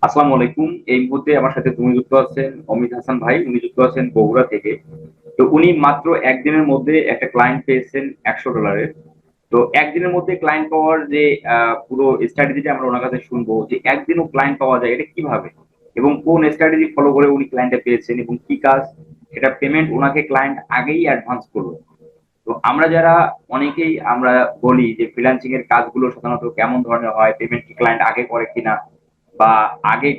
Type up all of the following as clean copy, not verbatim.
আসসালামু আলাইকুম। এই মুহূর্তে আমার সাথে তুমি যুক্ত আছেন অমিত হাসান ভাই। উনি যুক্ত আছেন বগুড়া থেকে। তো উনি মাত্র একদিনের মধ্যে একটা ক্লায়েন্ট পেয়েছেন $100। তো একদিনের মধ্যে ক্লায়েন্ট পাওয়ার যে পুরো স্ট্র্যাটেজিটা আমরা ওনার কাছে শুনবো যে একদিনও ক্লায়েন্ট পাওয়া যায় এটা কিভাবে এবং কোন স্ট্র্যাটেজি ফলো করে উনি ক্লায়েন্টটা পেয়েছেন এবং কি কাজ, সেটা পেমেন্ট ওনাকে ক্লায়েন্ট আগেই অ্যাডভান্স করলো। তো আমরা যারা অনেকেই আমরা বলি যে ফ্রিল্যান্সিং এর কাজগুলো সাধারণত কেমন ধরনের হয়, পেমেন্ট কি ক্লায়েন্ট আগে করে কিনা বা আগে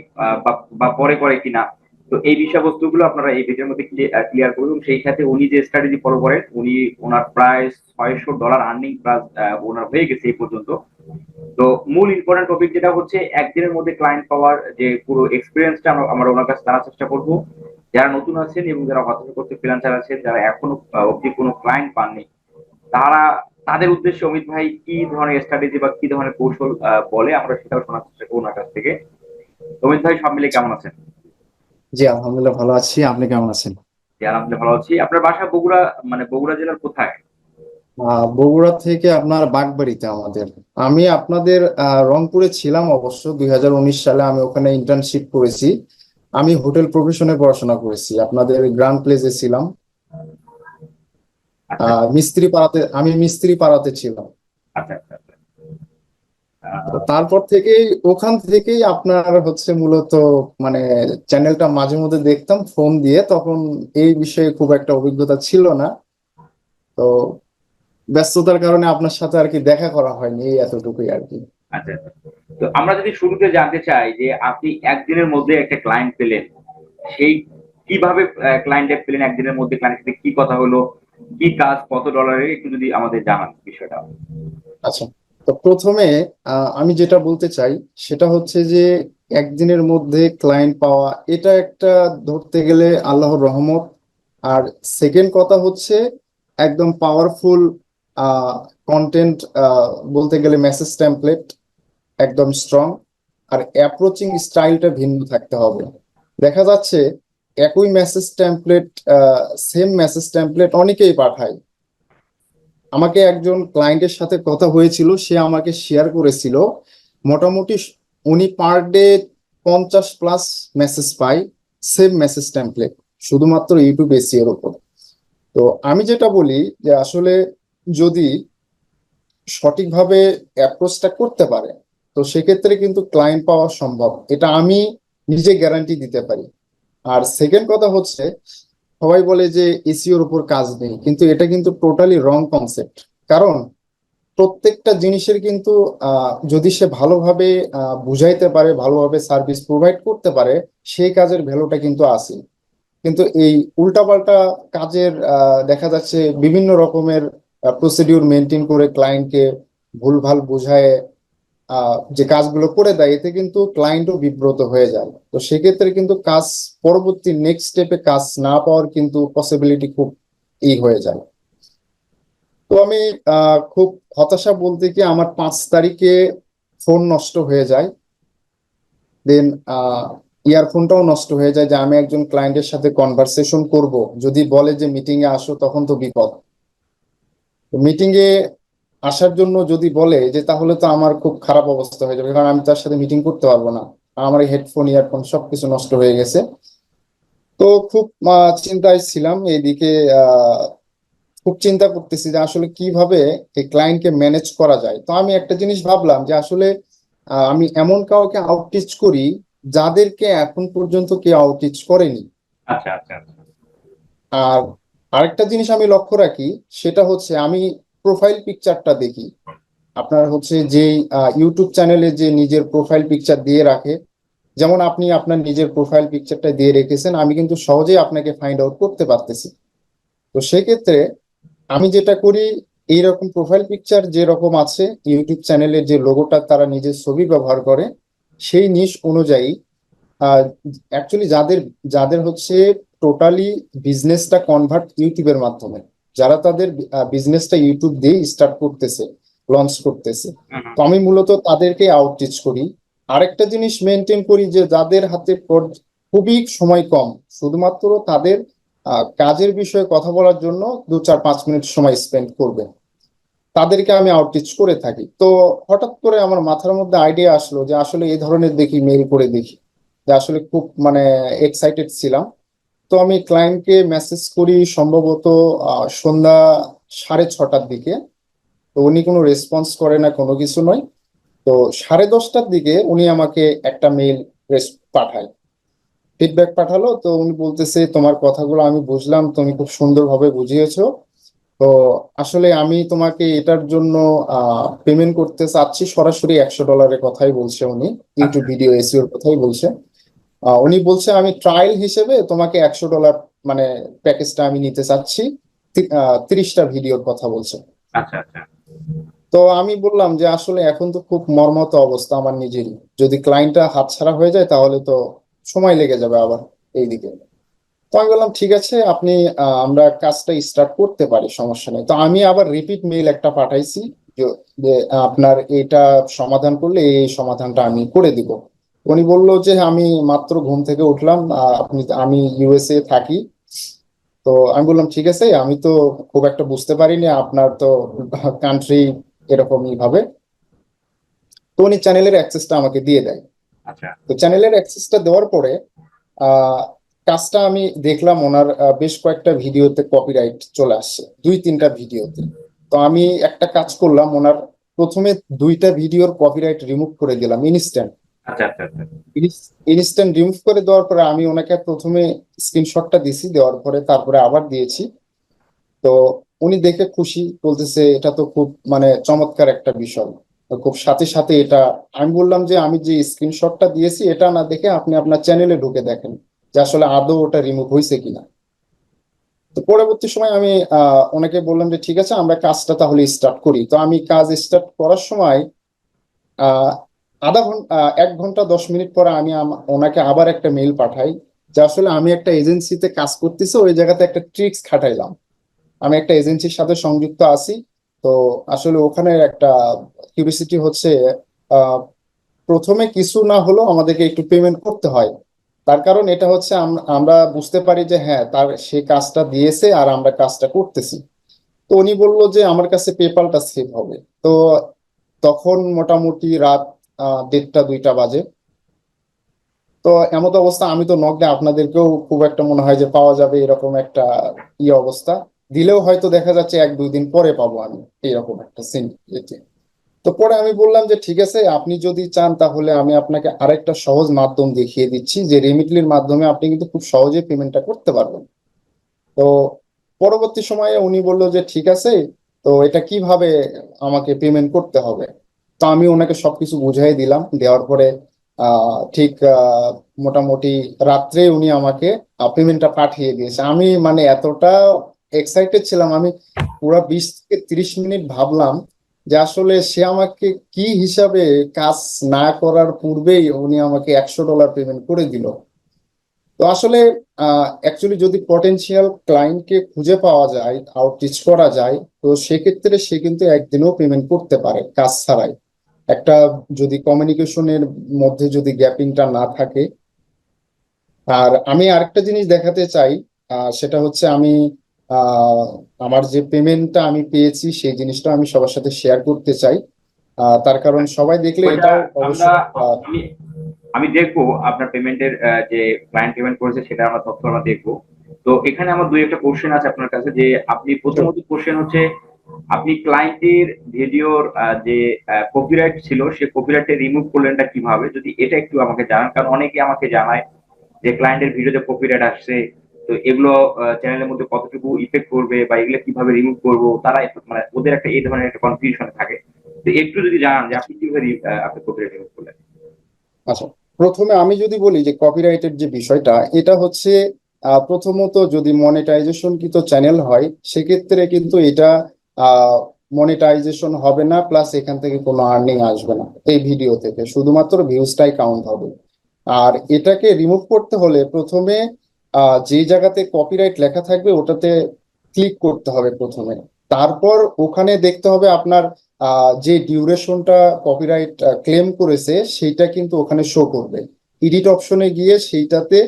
বা পরে করে কিনা। তো এই বিষয়বস্তুগুলো আপনারা এই ভিডিওর মধ্যে ক্লিয়ার করুন। সেই সাথে উনি যে স্ট্র্যাটেজি ফলো করেন, উনি ওনার প্রায় $600 আর্নিং প্লাস ওনার হয়ে গেছে এই পর্যন্ত। তো মূল ইম্পর্টেন্ট টপিক যেটা হচ্ছে একদিনের মধ্যে ক্লায়েন্ট পাওয়ার যে পুরো এক্সপিরিয়েন্সটা আমরা ওনার কাছে জানার চেষ্টা করব। যারা নতুন আছেন এবং যারা হতাশা করতে ফ্রিল্যান্সার আছেন, যারা এখনো অব্দি কোনো ক্লায়েন্ট পাননি, তারা তাদের উদ্দেশ্যে অমিত ভাই কি ধরনের স্ট্র্যাটেজি বা কি ধরনের কৌশল বলে আমরা সেটাও শোনার চেষ্টা করবো ওনার কাছ থেকে। অমিত ভাই, সব মিলে কেমন আছেন? জি, আলহামদুলিল্লাহ ভালো আছি। আপনি কেমন আছেন? জি, আলহামদুলিল্লাহ ভালো আছি। আপনার বাসা বগুড়া, মানে বগুড়া জেলার কোথায়? বগুড়া থেকে আপনার বাগবাড়িতে আমাদের। আমি আপনাদের রংপুরে ছিলাম অবশ্য 2019 সালে আমি ওখানে ইন্টার্নশিপ করেছি। আমি হোটেল প্রফেশনে পড়াশোনা করেছি, আপনাদের গ্র্যান্ড প্লেসে ছিলাম। আচ্ছা মিস্ত্রি পাড়াতে ছিলাম। আচ্ছা আচ্ছা আচ্ছা। তো আহ, তারপর থেকেই ওখান থেকেই আপনার হচ্ছে মূলত মানে চ্যানেলটা মাঝে মধ্যে দেখতাম ফোন দিয়ে, তখন এই বিষয়ে খুব একটা অভিজ্ঞতা ছিল না। তো ব্যস্ততার কারণে আপনার সাথে আর কি দেখা করা হয়নি, এই এতটুকুই আর কি। আচ্ছা আচ্ছা। তো আমরা যদি শুরুতে জানতে চাই যে আপনি একদিনের মধ্যে একটা ক্লায়েন্ট পেলেন, সেই কিভাবে ক্লায়েন্টে পেলেন, একদিনের মধ্যে ক্লায়েন্টের সাথে কি কথা হলো, কি কাজ, কত ডলারের, একটু যদি আমাদের জানান বিষয়টা। আচ্ছা, তো প্রথমে আমি যেটা বলতে চাই সেটা হচ্ছে যে একদিনের মধ্যে ক্লায়েন্ট পাওয়া এটা একটা ধরতে গেলে আল্লাহর রহমত। আর সেকেন্ড কথা হচ্ছে একদম পাওয়ারফুল কন্টেন্ট, বলতে গেলে মেসেজ টেমপ্লেট একদম স্ট্রং। আর অ্যাপ্রোচিং স্টাইলটা ভিন্ন থাকতে হবে। দেখা যাচ্ছে একই message template, same message template অনেকেই পাঠায়। আমাকে একজন ক্লায়েন্টের সাথে কথা হয়েছিল, সে আমাকে শেয়ার করেছিল মোটামুটি উনি পার ডে 50+ মেসেজ পায়, সেম মেসেজ টেমপ্লেট, শুধুমাত্র ইউটিউব এসিও এর উপর। তো আমি যেটা বলি যে আসলে যদি সঠিকভাবে অ্যাপ্রোচটা করতে পারে তো সেক্ষেত্রে কিন্তু ক্লায়েন্ট পাওয়া সম্ভব, এটা আমি নিজে গ্যারান্টি দিতে পারি। আর সেকেন্ড কথা হচ্ছে সবাই বলে যে এসিওর উপর কাজ নেই, কিন্তু এটা কিন্তু টোটালি রং কনসেপ্ট। কারণ প্রত্যেকটা জিনিসের কিন্তু যদি সে ভালোভাবে বুঝাইতে পারে, ভালোভাবে সার্ভিস প্রোভাইড করতে পারে, সেই কাজের ভ্যালুটা কিন্তু আছে। কিন্তু এই উল্টাপাল্টা কাজের দেখা যাচ্ছে বিভিন্ন রকমের প্রসিডিউর মেনটেন করে ক্লায়েন্টকে ভুলভাল বুঝায় যে কাজগুলো করে দেয়, এতে কিন্তু ক্লায়েন্টও বিব্রত হয়ে যায়। তো সেক্ষেত্রে কিন্তু কাজ পরবর্তী নেক্সট স্টেপে কাজ না পাওয়ার কিন্তু পসিবিলিটি খুব হয়ে যায়। তো আমি খুব হতাশা বলতে কি আমার 5 তারিখে ফোন নষ্ট হয়ে যায়। দেন ইয়ারফোনটাও নষ্ট হয়ে যায়, যে আমি একজন ক্লায়েন্টের সাথে কনভারসেশন করব, যদি বলে যে মিটিং এ আসো তখন তো বিপদ। তো মিটিং এ আসার জন্য যদি বলে যে তাহলে তো আমার খুব খারাপ অবস্থা হয়ে যাবে, কারণ আমি তার সাথে মিটিং করতে পারবো না। আমার হেডফোন ইয়ারফোন সবকিছু নষ্ট হয়ে গেছে। তো খুব চিন্তায় ছিলাম এইদিকে। আহ খুব চিন্তা করতেছি যে আসলে কিভাবে এই ক্লায়েন্টকে ম্যানেজ করা যায়। তো আমি একটা জিনিস ভাবলাম যে আসলে আমি এমন কাউকে আউটরিচ করি যাদেরকে এখন পর্যন্ত কেউ আউটরিচ করেনি। আচ্ছা আচ্ছা আচ্ছা। আর আরেকটা জিনিস আমি লক্ষ্য রাখি, সেটা হচ্ছে আমি প্রোফাইল পিকচারটা দেখি। আপনার হচ্ছে যে ইউটিউব চ্যানেলে যে নিজের প্রোফাইল পিকচার দিয়ে রাখে, যেমন আপনি আপনার নিজের প্রোফাইল পিকচারটা দিয়ে রেখেছেন, আমি কিন্তু সহজেই আপনাকে ফাইন্ড আউট করতে পারতেছি। তো সেক্ষেত্রে আমি যেটা করি, এইরকম প্রোফাইল পিকচার যেরকম আছে ইউটিউব চ্যানেলের যে লোগোটা তারা নিজের ছবি ব্যবহার করে, সেই নিশ অনুযায়ী অ্যাকচুয়ালি যাদের যাদের হচ্ছে টোটালি বিজনেসটা কনভার্ট ইউটিউবের মাধ্যমে, যারা তাদের বিজনেসটা ইউটিউব দিয়ে স্টার্ট করতেছে, লঞ্চ করতেছে, হুম, হুম। তো আমি মূলত তাদেরকে আউটরিচ করি। আরেকটা জিনিস মেনটেন করি যে যাদের হাতে খুবই সময় কম, শুধুমাত্র তাদের কাজের বিষয়ে কথা বলার জন্য 2-4-5 মিনিট সময় স্পেন্ড করবে, তাদেরকে আমি আউটরিচ করে থাকি। তো হঠাৎ করে আমার মাথার মধ্যে আইডিয়া আসলো যে আসলে এই ধরনের দেখি মেল করে দেখি। যে আসলে খুব মানে এক্সাইটেড ছিলাম। তো আমি ক্লায়েন্টকে মেসেজ করি সম্ভবত সন্ধ্যা 6:30টার দিকে। তো উনি কোনো রেসপন্স করে না, কোনো কিছু নয়। তো 10:30টার দিকে উনি আমাকে একটা মেইল পাঠায়, ফিডব্যাক পাঠালো। তো উনি বলতেছে, তোমার কথাগুলো আমি বুঝলাম, তুমি খুব সুন্দরভাবে বুঝিয়েছো। তো আসলে আমি তোমাকে এটার জন্য পেমেন্ট করতে চাচ্ছি সরাসরি $100 কথাই বলছে উনি, ইউটিউব আচ্ছা ভিডিও এসইওর কথাই বলছে। উনি বলছে আমি ট্রায়াল হিসেবে তোমাকে $100 মানে প্যাকেজটা আমি নিতে চাচ্ছি, 30টা ভিডিওর কথা বলছে। আচ্ছা আচ্ছা। তো আমি বললাম যে আসলে এখন তো খুব মর্মাহত অবস্থা আমার নিজেরই, যদি ক্লায়েন্টটা হাতছাড়া হয়ে যায় তাহলে তো সময় লেগে যাবে আবার এইদিকে। তো আমি বললাম ঠিক আছে, আপনি আমরা কাজটা স্টার্ট করতে পারি, সমস্যা নেই। তো আমি আবার রিপিট মেইল একটা পাঠাইছি যে যে, আপনার এটা সমাধান করলে এই সমাধানটা আমি করে দিব। উনি বললো যে আমি মাত্র ঘুম থেকে উঠলাম, আমি ইউএসএ থাকি। তো আমি বললাম ঠিক আছে, আমি তো খুব একটা বুঝতে পারিনি, আপনার তো কান্ট্রি এরকমই ভাবে। তো উনি চ্যানেলের অ্যাক্সেসটা আমাকে দিয়ে দেয়। আচ্ছা তো চ্যানেলের অ্যাক্সেসটা দেওয়ার পরে আহ কাজটা আমি দেখলাম, ওনার বেশ কয়েকটা ভিডিওতে কপিরাইট চলে আসছে, 2-3টা ভিডিওতে। তো আমি একটা কাজ করলাম, ওনার প্রথমে 2টা ভিডিওর কপিরাইট রিমুভ করে দিলাম ইনস্ট্যান্ট। আচ্ছা আচ্ছা আচ্ছা। ইনস্ট্যান্ট রিমুভ করে দেওয়ার পরে আমি ওনাকে প্রথমে স্ক্রিনশটটা দিছি, দেওয়ার পরে তারপরে আবার দিয়েছি। তো উনি দেখে খুশি, বলতেছে এটা তো খুব মানে চমৎকার একটা বিষয়। তো খুব সাথে সাথে এটা, আমি বললাম যে আমি যে স্ক্রিনশটটা দিয়েছি এটা না দেখে আপনি আপনার চ্যানেলে ঢুকে দেখেন যে আসলে আদৌ ওটা রিমুভ হয়েছে কিনা। তো পরবর্তী সময় আমি ওনাকে বললাম যে ঠিক আছে, আমরা কাজটা তাহলে স্টার্ট করি। তো আমি কাজ স্টার্ট করার সময় আহ আধা ঘন্টা 1 ঘন্টা 10 মিনিট পরে আমি ওনাকে আবার একটা মেইল পাঠাই যে আসলে আমি একটা এজেন্সিতে কাজ করতেছি, ওই জায়গাতে একটা ট্রিক্স খাটাইলাম। আমি একটা এজেন্সির সাথে সংযুক্ত আছি। তো আসলে ওখানে একটা কিউরিসিটি হচ্ছে, আহ, প্রথমে কিছু না হলেও আমাদেরকে একটু পেমেন্ট করতে হয়। তার কারণ এটা হচ্ছে আমরা বুঝতে পারি যে হ্যাঁ তার সে কাজটা দিয়েছে আর আমরা কাজটা করতেছি। তো উনি বললো যে আমার কাছে পেপালটা সেভ হবে। তো তখন মোটামুটি রাত 1:30-2টা বাজে। তো এমত অবস্থা, আমি তো নক দিয়ে আপনাদেরকেও খুব একটা মনে হয় যে পাওয়া যাবে এরকম একটা অবস্থা, দিলেও হয়তো দেখা যাচ্ছে 1-2 দিন পরে পাবো আমি, এরকম একটা সিন। তো পরে আমি বললাম যে ঠিক আছে, আপনি যদি চান তাহলে আমি আপনাকে আরেকটা সহজ মাধ্যম দেখিয়ে দিচ্ছি, যে রেমিটলির মাধ্যমে আপনি কিন্তু খুব সহজে পেমেন্টটা করতে পারবেন। তো পরবর্তী সময়ে উনি বললো যে ঠিক আছে, তো এটা কিভাবে আমাকে পেমেন্ট করতে হবে। তো আমি ওনাকে সবকিছু বুঝাই দিলাম, দেওয়ার পরে ঠিক মোটামুটি রাত্রে উনি আমাকে পেমেন্টটা পাঠিয়ে দিয়েছে। আমি মানে এতটা এক্সাইটেড ছিলাম, আমি পুরো 20 থেকে 30 মিনিট ভাবলাম যে আসলে সে আমাকে কি হিসাবে, কাজ না করার পূর্বেই উনি আমাকে $100 পেমেন্ট করে দিল। তো আসলে অ্যাকচুয়ালি যদি পটেনশিয়াল ক্লায়েন্টকে খুঁজে পাওয়া যায়, আউটরিচ করা যায়, তো সেক্ষেত্রে সে কিন্তু একদিনও পেমেন্ট করতে পারে কাজ ছাড়াই। একটা যদি কমিউনিকেশনের মধ্যে যদি গ্যাপিংটা না থাকে। আর আমি আরেকটা জিনিস দেখাতে চাই, সেটা হচ্ছে আমি আহ, আমার যে পেমেন্টটা আমি পেয়েছি সেই জিনিসটা আমি সবার সাথে শেয়ার করতে চাই। তার কারণ সবাই দেখলে ওইটা এটাও আমরা অবশ্যই আমি আমি দেখবো আপনার পেমেন্টের যে ক্লায়েন্ট পেমেন্ট করেছে সেটা আমরা তথ্য আমরা দেখবো। তো এখানে আমার দুই একটা কোশ্চেন আছে আপনার কাছে, যে আপনি প্রথমত কোশ্চেন হচ্ছে আপনি ক্লায়েন্টের ভিডিওর যে কপিরাইট ছিল সে কপিরাইটটা রিমুভ করলেনটা কিভাবে, যদি এটা একটু আমাকে জানান, কারণ অনেকে আমাকে জানায় যে ক্লায়েন্টের ভিডিওতে কপিরাইট আসছে, তো এগুলো চ্যানেলের মধ্যে কতটুকু ইফেক্ট করবে বা এগুলো কিভাবে রিমুভ করবো, তারা মানে ওদের একটা এই ধরনের একটা কনফিউশন থাকে। তো একটু যদি জানান যে আপনি কিভাবে আপনি কপিরাইট রিমুভ করলেন। আচ্ছা, প্রথমে আমি যদি বলি যে কপিরাইটের যে বিষয়টা, এটা হচ্ছে প্রথমত যদি মনিটাইজেশন কিন্তু চ্যানেল হয় সেক্ষেত্রে কিন্তু এটা মনিটাইজেশন হবে না, প্লাস এখান থেকে কোনো আর্নিং আসবে না এই ভিডিও থেকে, শুধুমাত্র ভিউজটাই কাউন্ট হবে। আর এটাকে রিমুভ করতে হলে প্রথমে যে জায়গাতে কপিরাইট লেখা থাকবে ওটাতে ক্লিক করতে হবে প্রথমে। তারপর ওখানে দেখতে হবে আপনার যে ডিউরেশনটা কপিরাইট ক্লেম করেছে সেইটা কিন্তু ওখানে শো করবে। এডিট অপশনে গিয়ে সেইটাতে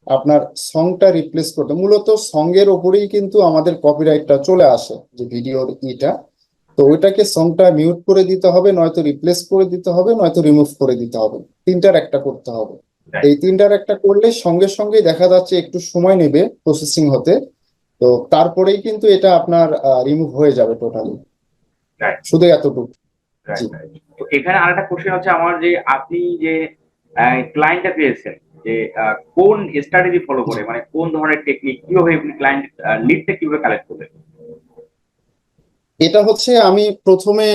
আপনার সংটা রিপ্লেস করতে, মূলত সঙ্গের ওপরেই কিন্তু আমাদের কপিরাইটটা চলে আসে, যে ভিডিওর ইটা। তো ওইটাকে সংটা মিউট করে দিতে হবে, নয়তো রিপ্লেস করে দিতে হবে, নয়তো রিমুভ করে দিতে হবে, তিনটার একটা করতে হবে। রাইট। এই তিনটার একটা করলে সঙ্গে সঙ্গে দেখা যাচ্ছে একটু সময় নেবে প্রসেসিং হতে, তো তারপরেই কিন্তু এটা আপনার রিমুভ হয়ে যাবে টোটালি, রাইট। শুধু এতটুকু। জি রাইট। রাইট। তো এখানে আরেকটা কোশ্চেন হচ্ছে আমার, যে আপনি যে ক্লায়েন্টটা পেয়েছেন, যে কোন স্ট্র্যাটেজি ফলো জি। করে, মানে কোন ধরনের টেকনিক, কিভাবে আপনি ক্লায়েন্ট লিডটা কিভাবে কালেক্ট করবেন? এটা হচ্ছে আমি প্রথমে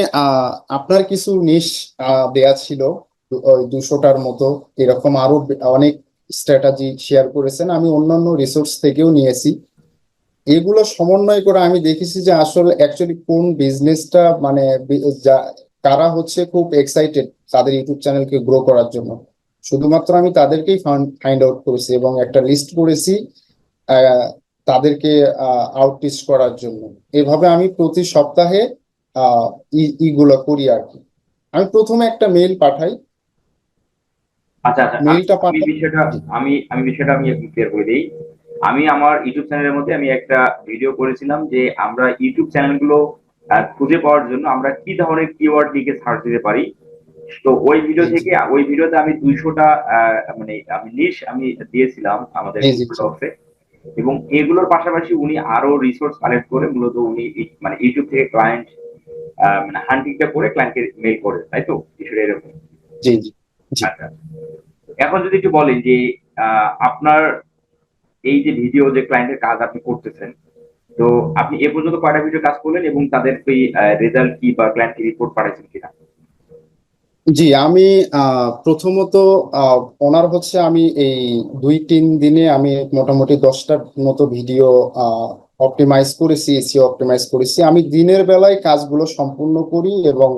আপনার কিছু নিশ দেয়া ছিল, ওই 200টার মতো, এরকম আরো অনেক স্ট্র্যাটেজি শেয়ার করেছেন, আমি অন্যান্য রিসোর্স থেকেও নিয়েছি। এগুলো সমন্বয় করে আমি দেখেছি যে আসলে অ্যাকচুয়ালি কোন বিজনেসটা মানে কারা হচ্ছে খুব এক্সাইটেড তাদের ইউটিউব চ্যানেলকে গ্রো করার জন্য। শুধুমাত্র আমি তাদেরকেই ফাইন্ড আউট করেছি এবং একটা লিস্ট করেছি আহ, তাদেরকে আউটরিচ করার জন্য। এভাবে আমি প্রতি সপ্তাহে আহ ইগুলো করি আর কি। আমি প্রথমে একটা মেইল পাঠাই, আচ্ছা, আচ্ছা। আমি মেইলটা আমি পাঠাই। বিষয়টা জি আমি আমি বিষয়টা আমি একটু ক্লিয়ার করে দেই। আমি আমার ইউটিউব চ্যানেলের মধ্যে আমি একটা ভিডিও করেছিলাম যে আমরা ইউটিউব চ্যানেলগুলো খুঁজে পাওয়ার জন্য আমরা কি ধরনের কিওয়ার্ড লিখে সার্চ দিতে পারি। তো ওই ভিডিও জি জি থেকে, ওই ভিডিওতে আমি 200টা মানে আমি নিশ আমি দিয়েছিলাম আমাদের জি জি গুগল জি ডক্সে। এবং এগুলোর পাশাপাশি উনি আরো রিসোর্স কালেক্ট করে মূলত উনি মানে ইউটিউব থেকে ক্লায়েন্ট মানে হান্টিংটা করে ক্লায়েন্টকে মেল করে, তাই তো? বিষয়টা এরকম। জি জি জি। আচ্ছা। এখন যদি একটু বলেন যে আপনার এই যে ভিডিও যে ক্লায়েন্টের কাজ আপনি করতেছেন, তো আপনি এ পর্যন্ত কয়টা ভিডিও কাজ করলেন এবং তাদের সেই রেজাল্ট কি বা ক্লায়েন্টকে রিপোর্ট পাঠাইছেন কিনা? জি আমি প্রথমত ওনার হচ্ছে আমি এই 2-3 দিনে আমি মোটামুটি 10টার মতো ভিডিও অপটিমাইজ করেছি, এসিও অপটিমাইজ করেছি। আমি দিনের বেলায় কাজগুলো সম্পূর্ণ করি এবং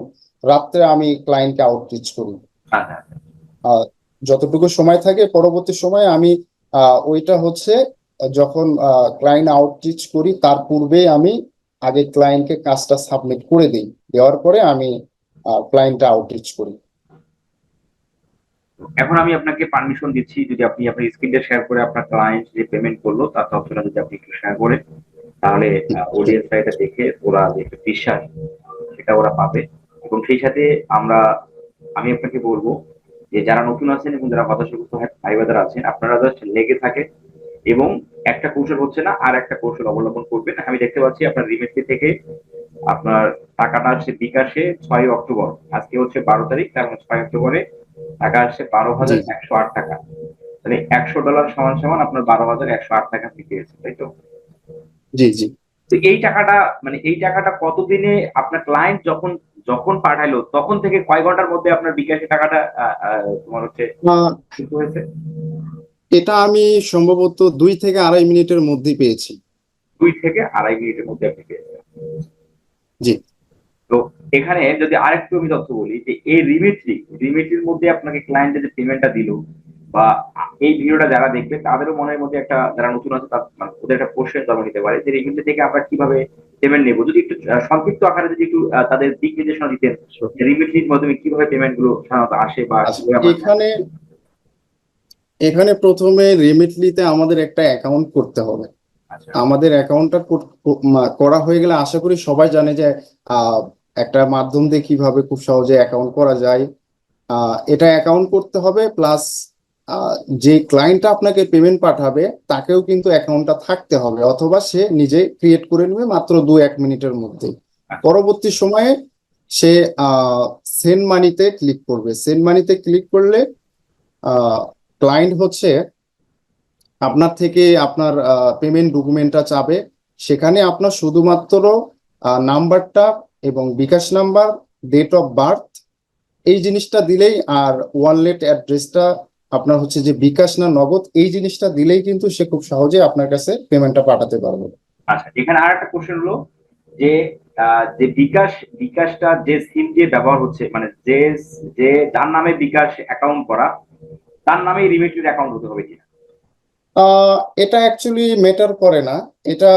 রাত্রে আমি ক্লায়েন্টকে আউটরিচ করি। আচ্ছা, আচ্ছা। আহ, যতটুকু সময় থাকে পরবর্তী সময়ে আমি ওইটা হচ্ছে যখন ক্লায়েন্ট আউটরিচ করি তার পূর্বে আমি আগে ক্লায়েন্টকে কাজটা সাবমিট করে দিই, দেওয়ার পরে আমি ক্লায়েন্টটা আউটরিচ করি। এখন আমি আপনাকে পারমিশন দিচ্ছি, যদি আপনি আপনার স্ক্রিনটা শেয়ার করে আপনার ক্লায়েন্ট যে পেমেন্ট করলো তার তথ্যটা যদি আপনি একটু শেয়ার করেন, তাহলে অডিয়েন্সরা এটা দেখে ওরা যে একটা বিশ্বাস সেটা ওরা পাবে। এবং সেই সাথে আমরা আমি আপনাকে বলবো যে যারা নতুন আছেন এবং যারা হতাশাগ্রস্ত ভাই ব্রাদার আছেন, আপনারা জাস্ট লেগে থাকে এবং একটা কৌশল হচ্ছে না আর একটা কৌশল অবলম্বন করবেন। আমি দেখতে পাচ্ছি আপনার রিমেট্রি থেকে আপনার টাকাটা আসছে বিকাশে 6 অক্টোবর। আজকে হচ্ছে 12 তারিখ, তার মানে 6 অক্টোবরে টাকা আসছে বারো জি হাজার জি একশো আট টাকা মানে $100 সমান সমান আপনার 12,108 টাকা আপনি পেয়েছেন, তাই তো? জি জি। তো এই টাকাটা, মানে এই টাকাটা কতদিনে আপনার ক্লায়েন্ট যখন যখন পাঠাইলো তখন থেকে কয় ঘন্টার মধ্যে আপনার বিকাশে টাকাটা তোমার হচ্ছে আহ, শুরু হয়েছে? এটা আমি সম্ভবত 2 থেকে 2.5 মিনিটের মধ্যেই পেয়েছি। 2 থেকে 2.5 মিনিটের মধ্যে আপনি পেয়েছেন। জি। তো এখানে যদি আরেকটু আমি তথ্য বলি, যে এই রিমিটরির মধ্যে আপনাকে ক্লায়েন্টের যে পেমেন্টটা দিল, বা এই ভিডিওটা যারা দেখবে তাদেরও মনের মধ্যে একটা, যারা নতুন আছে মানে ওদের একটা কোশ্চেন জন্ম নিতে পারে যে রিমিটরি থেকে আমরা কিভাবে পেমেন্ট নেবো। যদি একটু সংক্ষিপ্ত আকারে যদি একটু তাদের দিক নির্দেশনা দিতেন, যে রিমিটরির মাধ্যমে কিভাবে পেমেন্ট গুলো সাধারণত আসে বা আচ্ছা, কিভাবে আমরা। এখানে এখানে প্রথমে রেমিটলিতে আমাদের একটা অ্যাকাউন্ট করতে হবে। আচ্ছা। আমাদের অ্যাকাউন্টটা করা হয়ে গেলে আশা করি সবাই জানে যে আহ, একটা মাধ্যম দিয়ে কিভাবে খুব সহজে অ্যাকাউন্ট করা যায়। এটা অ্যাকাউন্ট করতে হবে, প্লাস যে ক্লায়েন্টটা আপনাকে পেমেন্ট পাঠাবে তাকেও কিন্তু অ্যাকাউন্টটা থাকতে হবে, অথবা সে নিজে ক্রিয়েট করে নেবে মাত্র 2-1 মিনিটের মধ্যে। আচ্ছা। পরবর্তী সময়ে সে সেন্ড মানিতে ক্লিক করবে। সেন্ড মানিতে ক্লিক করলে ক্লায়েন্ট হচ্ছে আপনার থেকে আপনার পেমেন্ট ডকুমেন্টটা চাবে। সেখানে আপনার শুধুমাত্র নাম্বারটা এবং বিকাশ নাম্বার, ডেট অফ বার্থ, এই জিনিসটা দিলেই, আর ওয়ালেট অ্যাড্রেসটা আপনার হচ্ছে যে বিকাশ না নগদ, এই জিনিসটা দিলেই কিন্তু সে খুব সহজে আপনার কাছে পেমেন্টটা পাঠাতে পারবে। আচ্ছা, এখানে আর একটা কোশ্চেন হলো যে যে বিকাশটা যে সিম দিয়ে ব্যবহার হচ্ছে, মানে যে যে যার নামে বিকাশ অ্যাকাউন্ট করা, তার নামে রিমিটেড অ্যাকাউন্ট হতে হবে কিনা? আহ, এটা অ্যাকচুয়ালি ম্যাটার করে না। এটা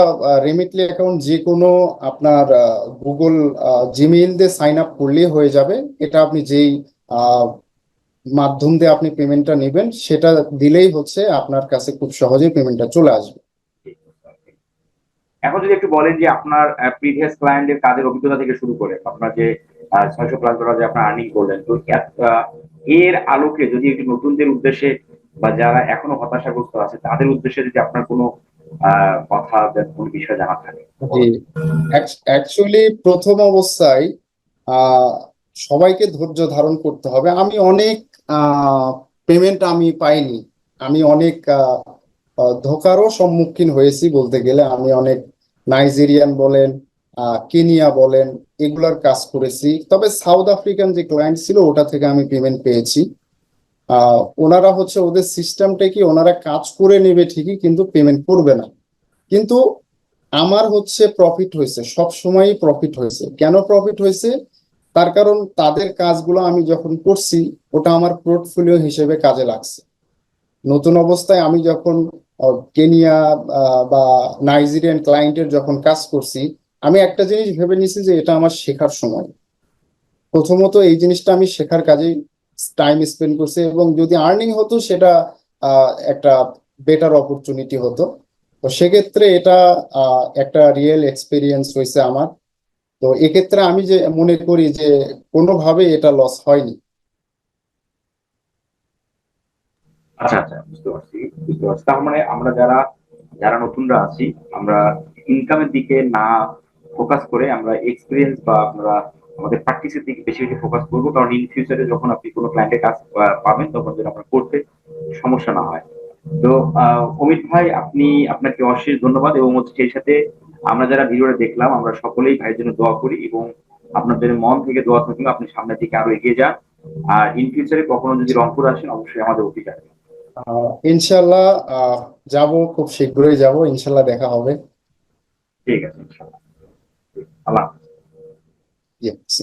রেমিটলি অ্যাকাউন্ট যে কোনো আপনার গুগল জিমেইল দিয়ে সাইন আপ করলেই হয়ে যাবে। এটা আপনি যেই আহ, মাধ্যম দিয়ে আপনি পেমেন্টটা নেবেন সেটা দিলেই হচ্ছে আপনার কাছে খুব সহজেই পেমেন্টটা চলে আসবে। এখন যদি একটু বলেন যে আপনার প্রিভিয়াস ক্লায়েন্টের কাজের অভিজ্ঞতা থেকে শুরু করে আপনার যে 600+ ডলার যে আপনার আর্নিং করলেন, তো এর আলোকে যদি একটু নতুনদের উদ্দেশ্যে বা যারা এখনো হতাশাগ্রস্ত আছে তাদের উদ্দেশ্যে যদি আপনার কোনো কথা বা কোনো বিষয় জানা থাকে তো জি, বলুন। অ্যাকচুয়ালি প্রথম অবস্থায় আহ সবাইকে ধৈর্য ধারণ করতে হবে। আমি অনেক পেমেন্ট আমি পাইনি। আমি অনেক ধোঁকারও সম্মুখীন হয়েছি বলতে গেলে। আমি অনেক নাইজেরিয়ান বলেন, কেনিয়া বলেন, এগুলার কাজ করেছি। তবে সাউথ আফ্রিকান যে ক্লায়েন্ট ছিল ওটা থেকে আমি পেমেন্ট পেয়েছি। ওনারা হচ্ছে ওদের সিস্টেমটা কি, ওনারা কাজ করে নেবে ঠিকই কিন্তু পেমেন্ট করবে না। কিন্তু আমার হচ্ছে প্রফিট হয়েছে, সব সময়ই প্রফিট হয়েছে। কেন প্রফিট হয়েছে? তার কারণ তাদের কাজগুলো আমি যখন করছি ওটা আমার পোর্টফোলিও হিসেবে কাজে লাগছে। নতুন অবস্থায় আমি যখন কেনিয়া বা নাইজেরিয়ান ক্লায়েন্টের যখন কাজ করছি, আমি একটা জিনিস ভেবে নিছি যে এটা আমার শেখার সময়। প্রথমত এই জিনিসটা আমি শেখার কাজেই টাইম স্পেন্ড করছি, এবং যদি আর্নিং হতো সেটা একটা বেটার অপরচুনিটি হতো। তো সেক্ষেত্রে এটা একটা রিয়েল এক্সপিরিয়েন্স হয়েছে আমার। তো এক্ষেত্রে আমি যে মনে করি যে কোনোভাবে এটা লস হয়নি। আচ্ছা আচ্ছা, বুঝতে পারছি বুঝতে পারছি। তার মানে আমরা যারা যারা নতুনরা আছি, আমরা ইনকামের দিকে না ফোকাস করে আমরা এক্সপিরিয়েন্স বা আমরা আমাদের প্র্যাকটিসের দিকে বেশি বেশি ফোকাস করবো, কারণ ইন ফিউচারে যখন আপনি কোনো ক্লায়েন্টের কাজ পাবেন তখন যেন আপনার করতে সমস্যা না হয়। তো অমিত ভাই, আপনাকে অশেষ ধন্যবাদ, এবং হচ্ছে সেই সাথে আমরা যারা ভিডিওটা দেখলাম আমরা সকলেই ভাইয়ের জন্য দোয়া করি, এবং আপনাদের মন থেকে দোয়া থাকলে আপনি সামনের দিকে আরো এগিয়ে যান। আর ইন ফিউচারে কখনো যদি রংপুর আসেন অবশ্যই আমাদের অফিস আসবেন। ইনশাল্লাহ যাব, খুব শীঘ্রই যাব, ইনশাল্লাহ দেখা হবে। ঠিক আছে, ইনশাআল্লাহ। আল্লাহ হাফেজ। Yes.